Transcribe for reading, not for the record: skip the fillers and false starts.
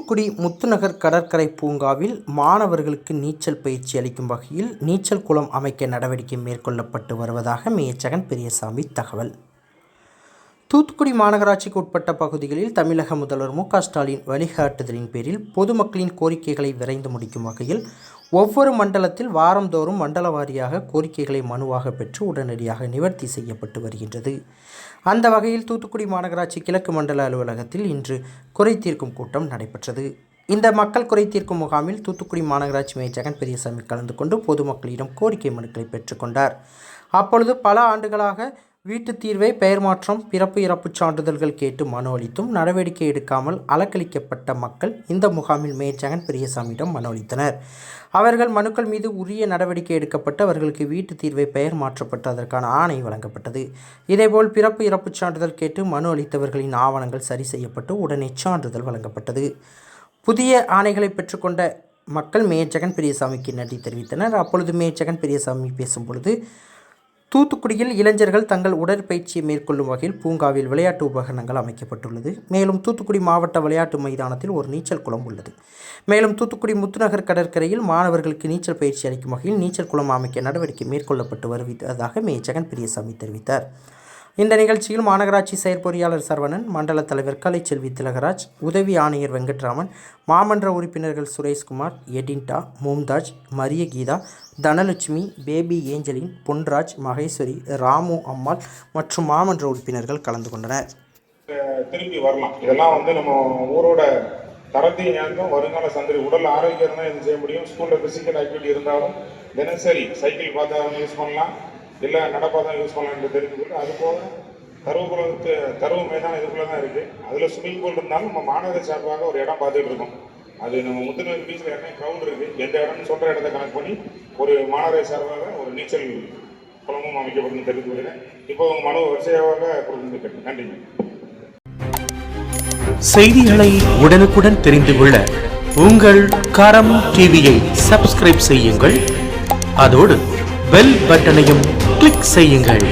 தூத்துக்குடி முத்துநகர் கடற்கரை பூங்காவில் மாணவர்களுக்கு நீச்சல் பயிற்சி அளிக்கும் வகையில் நீச்சல் குளம் அமைக்க நடவடிக்கை மேற்கொள்ளப்பட்டு வருவதாக மேயர் ஜெகன் பெரியசாமி தகவல். தூத்துக்குடி மாநகராட்சிக்கு உட்பட்ட பகுதிகளில் தமிழக முதல்வர் மு.க. ஸ்டாலின் வழிகாட்டுதலின் பேரில் பொதுமக்களின் கோரிக்கைகளை விரைந்து முடிக்கும் வகையில் ஒவ்வொரு மண்டலத்தில் வாரந்தோறும் மண்டல வாரியாக கோரிக்கைகளை மனுவாக பெற்று உடனடியாக நிவர்த்தி செய்யப்பட்டு வருகின்றது. அந்த வகையில் தூத்துக்குடி மாநகராட்சி கிழக்கு மண்டல அலுவலகத்தில் இன்று குறை தீர்க்கும் கூட்டம் நடைபெற்றது. இந்த மக்கள் குறை தீர்க்கும் முகாமில் தூத்துக்குடி மாநகராட்சி மேயர் ஜெகன் பெரியசாமி கலந்து கொண்டு பொதுமக்களிடம் கோரிக்கை மனுக்களை பெற்றுக்கொண்டார். அப்பொழுது பல ஆண்டுகளாக வீட்டு தீர்வை, பெயர் மாற்றம், பிறப்பு இறப்புச் சான்றிதழ்கள் கேட்டு மனு அளித்தும் நடவடிக்கை எடுக்காமல் அலக்களிக்கப்பட்ட மக்கள் இந்த முகாமில் மேயர் ஜெகன் பெரியசாமியிடம் மனு அளித்தனர். அவர்கள் மனுக்கள் மீது உரிய நடவடிக்கை எடுக்கப்பட்டு அவர்களுக்கு வீட்டு தீர்வை பெயர் மாற்றப்பட்டு அதற்கான ஆணை வழங்கப்பட்டது. இதேபோல் பிறப்பு இறப்புச் சான்றிதழ் கேட்டு மனு அளித்தவர்களின் ஆவணங்கள் சரி செய்யப்பட்டு உடனே சான்றிதழ் வழங்கப்பட்டது. புதிய ஆணைகளை பெற்றுக்கொண்ட மக்கள் மேயர் ஜெகன் பெரியசாமிக்கு நன்றி தெரிவித்தனர். அப்பொழுது மேயர் ஜெகன் பெரியசாமி பேசும்பொழுது, தூத்துக்குடியில் இளைஞர்கள் தங்கள் உடற்பயிற்சியை மேற்கொள்ளும் வகையில் பூங்காவில் விளையாட்டு உபகரணங்கள் அமைக்கப்பட்டுள்ளது. மேலும் தூத்துக்குடி மாவட்ட விளையாட்டு மைதானத்தில் ஒரு நீச்சல் குளம் உள்ளது. மேலும் தூத்துக்குடி முத்துநகர் கடற்கரையில் மாணவர்களுக்கு நீச்சல் பயிற்சி அளிக்கும் வகையில் நீச்சல் குளம் அமைக்க நடவடிக்கை மேற்கொள்ளப்பட்டு வருவதாக மேயர் ஜெகன் பெரியசாமி தெரிவித்தார். இந்த நிகழ்ச்சியில் மாநகராட்சி செயற்பொறியாளர் சரவணன், மண்டல தலைவர் கலைச்செல்வி திலகராஜ், உதவி ஆணையர் வெங்கட்ராமன், மாமன்ற உறுப்பினர்கள் சுரேஷ்குமார், எடின்டா, மும்தாஜ், மரிய கீதா, தனலட்சுமி, பேபி ஏஞ்சலின், பொன்ராஜ், மகேஸ்வரி, ராமு அம்மாள் மற்றும் மாமன்ற உறுப்பினர்கள் கலந்து கொண்டனர். திரும்பி வரலாம். இதெல்லாம் நம்ம ஊரோட தரத்தையும் ஞானம் வருங்கால சந்ததி உடல் ஆரோக்கியம் தான் இது செய்ய முடியும். ஸ்கூலில் ஃபிசிக்கல் ஆக்டிவிட்டி இருந்தாலும் தினசரி சைக்கிள் பார்த்தா யூஸ் பண்ணலாம், இல்லை நடப்பாதான் யூஸ் பண்ணலான்னு தெரிஞ்சுக்கிட்டு, அது போக தருவு மைதானம் இதுக்குள்ளே தான் இருக்குது. அதில் ஸ்விம்மிங் பூல் இருந்தாலும் நம்ம மாநகர சார்பாக ஒரு இடம் பார்த்துட்டு இருக்கோம். அது நம்ம முத்துநகர் பீச்சில் என்ன க்ரௌண்ட் இருக்குது, எந்த இடம்னு சொல்கிற இடத்த கனெக்ட் பண்ணி ஒரு மாநகர சார்பாக ஒரு நீச்சல் குளமும் அமைக்கப்படும் தெரிந்து கொள்கிறேன். இப்போ உங்கள் மனு வரிசையாக கொடுத்துருக்கேன். நன்றிங்க. செய்திகளை உடனுக்குடன் தெரிந்து கொள்ள உங்கள் கரம் டிவியை சப்ஸ்கிரைப் செய்யுங்கள். அதோடு பெல் பட்டனையும் கிளிக் செய்யுங்கள்.